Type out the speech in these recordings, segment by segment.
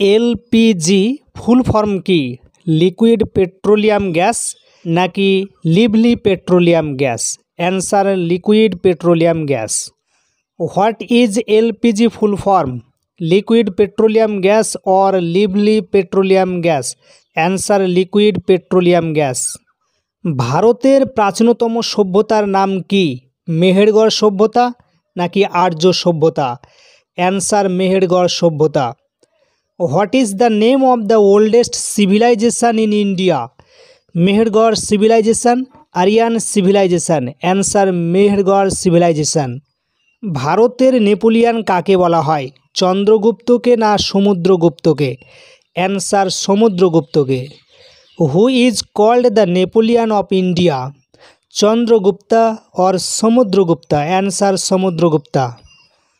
LPG full form কি? Liquid petroleum gas নাকি lively petroleum gas? Answer liquid petroleum gas. What is LPG full form? Liquid petroleum gas or lively petroleum gas? Answer liquid petroleum gas. ভারতের প্রাচীনতম সভ্যতার নাম কি? মেহেরগড় সভ্যতা নাকি আর্য সভ্যতা? অ্যান্সার মেহেরগড় সভ্যতা। What is the name of the oldest civilisation in India? Mehrgarh civilisation, Aryan civilisation? Answer Mehrgarh civilisation. ভারতের নেপোলিয়ান কাকে বলা হয়? চন্দ্রগুপ্তকে না সমুদ্রগুপ্তকে? অ্যান্সার সমুদ্রগুপ্তকে। Who is called the Napoleon of India? Chandragupta or Samudragupta? Answer Samudragupta.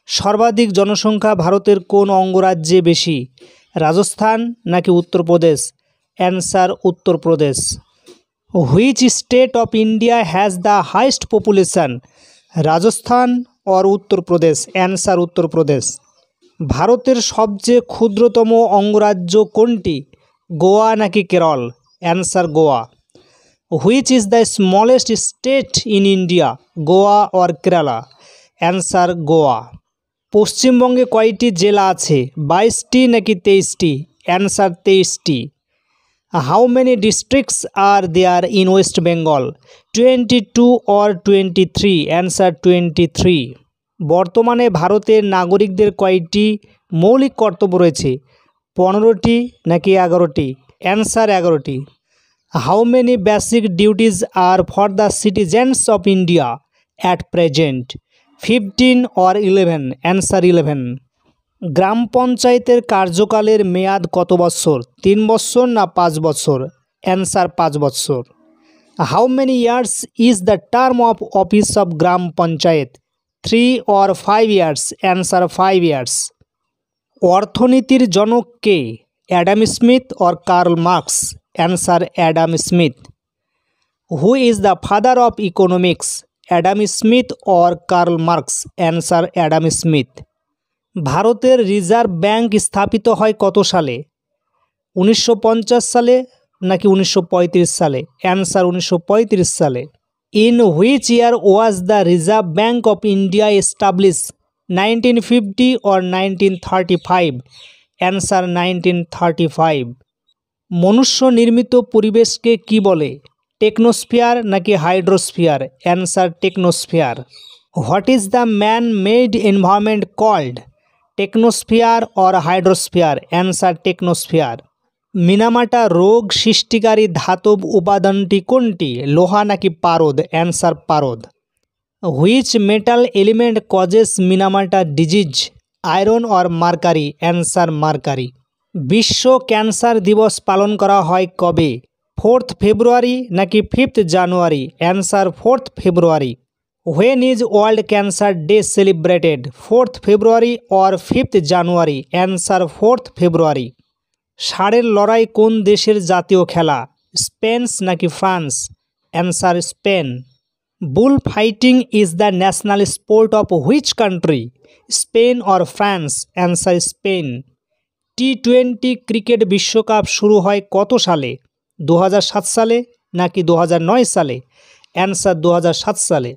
সর্বাধিক জনসংখ্যা ভারতের কোন অঙ্গরাজ্যে বেশি? রাজস্থান নাকি Uttar Pradesh? Answer Uttar Pradesh. Which state of India has the highest population? Rajasthan or Uttar Pradesh? Answer Uttar Pradesh. ভারতের সবচেয়ে ক্ষুদ্রতম অঙ্গরাজ্য কোনটি? গোয়া নাকি Kerala? Answer Goa. Which is the smallest state in India? Goa or Kerala? Answer Goa. পশ্চিমবঙ্গে কয়টি জেলা আছে? 22টি নাকি 23টি? অ্যান্সার 23টি। How many districts are there in West Bengal? 22 or 23? Answer 23। বর্তমানে ভারতের নাগরিকদের কয়টি মৌলিক কর্তব্য রয়েছে? 15টি নাকি 11টি? অ্যান্সার 11টি। How many basic duties are for the citizens of India at present? 15 or 11? Answer 11। গ্রাম পঞ্চায়েতের কার্যকালের মেয়াদ কত বছর? 3 বছর না 5 বছর? অ্যান্সার 5 বছর। How many years is the term of office of gram panchayat? 3 or 5 years? Answer 5 years. অর্থনীতির জনক কে? Adam Smith or Karl Marx? Answer Adam Smith. Who is the father of economics? Adam Smith or Karl Marx? Answer Adam Smith. ভারতের reserve bank স্থাপিত হয় কত সালে? 1950 সালে নাকি 1935 সালে? অ্যান্সার 1935 সালে। In which year was the reserve bank of India establish? 1950 or 1935? Answer 1935। মনুষ্য নির্মিত পরিবেশকে কি বলে? টেকনোস্ফিয়ার নাকি hydrosphere? Answer technosphere. What is the man made environment called? Technosphere or hydrosphere? Answer technosphere. Minamata রোগ সৃষ্টিকারী ধাতব উপাদানটি কোনটি? লোহা নাকি পারদ? অ্যান্সার পারদ। Which metal element causes মিনামাটা disease? Iron or mercury? Answer mercury. বিশ্ব ক্যান্সার দিবস পালন করা হয় কবে? 4th ফেব্রুয়ারি নাকি 5th January? Answer 4th February. When is world cancer day celebrated? 4th February or 5th January? Answer 4th ফেব্রুয়ারি। ষাঁড়ের লড়াই কোন দেশের জাতীয় খেলা? স্পেন নাকি France? Answer Spain. Bull fighting is the national sport of which country? Spain or France? Answer Spain. T20 cricket বিশ্বকাপ শুরু হয় কত সালে? 2007 সালে নাকি 2009 সালে? অ্যান্সার 2007 সালে।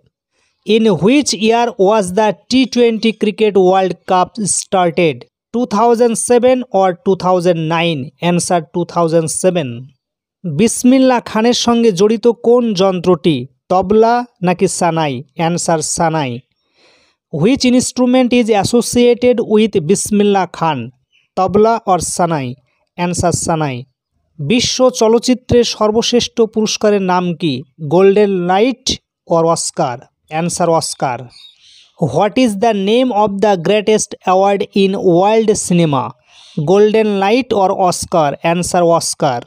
In which year was the T20 cricket world cup started? 2007 or 2009? Answer 2007। বিসমিল্লাহ খানের সঙ্গে জড়িত কোন যন্ত্রটি? তবলা নাকি সানাই? Answer Sanai. Which instrument is associated with বিসমিল্লাহ খান? তবলা অর সানাই? অ্যান্সার সানাই। বিশ্ব চলচ্চিত্রের সর্বশ্রেষ্ঠ পুরস্কারের নাম কি? Golden light or Oscar? Answer Oscar. What is the name of the greatest award in world cinema? Golden light or Oscar? Answer Oscar.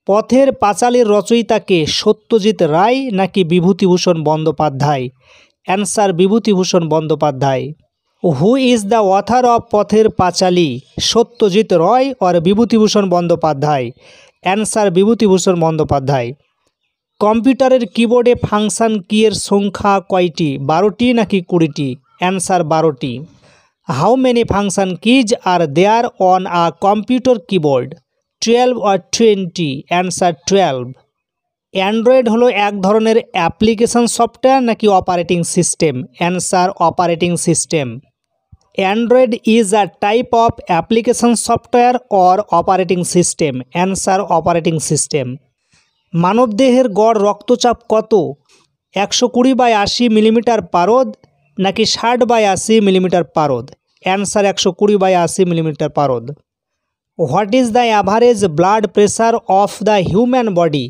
পথের পাঁচালীর রচয়িতা কে? সত্যজিৎ রায় নাকি Bibhutibhushan Bandyopadhyay? Answer Bibhutibhushan Bandyopadhyay. Who is the author of Pather Panchali? Satyajit Ray or Bibhutibhushan Bandyopadhyay? Answer Bibhutibhushan Bandyopadhyay. কম্পিউটারের কিবোর্ডে function কি এর সংখ্যা কয়টি? 12টি নাকি 20টি? Answer 12টি। How many function keys are there on a computer keyboard? 12 or 20? Answer 12. Android হলো এক ধরনের অ্যাপ্লিকেশন সফটওয়্যার নাকি operating system? Answer operating system. Android is a type of application software or operating system? Answer operating system. মানবদেহের গড় রক্তচাপ কত? 120/80 millimetre পারদ নাকি 60/80 মিলিমিটার পারদ? অ্যান্সার 120/80 মিলিমিটার পারদ। What is the average blood pressure of the human body?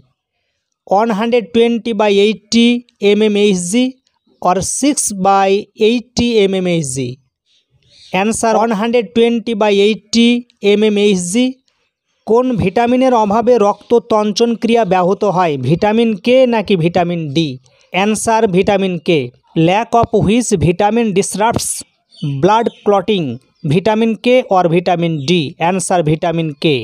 120/80 mmHg or 6/80 mmHg? Answer 120/80 mmHg। কোন ভিটামিনের অভাবে রক্ত তঞ্চন ক্রিয়া ব্যাহত হয়? ভিটামিন কে নাকি vitamin D? Answer vitamin K. Lack of which vitamin disrupts blood clotting? Vitamin K or vitamin D? Answer vitamin K.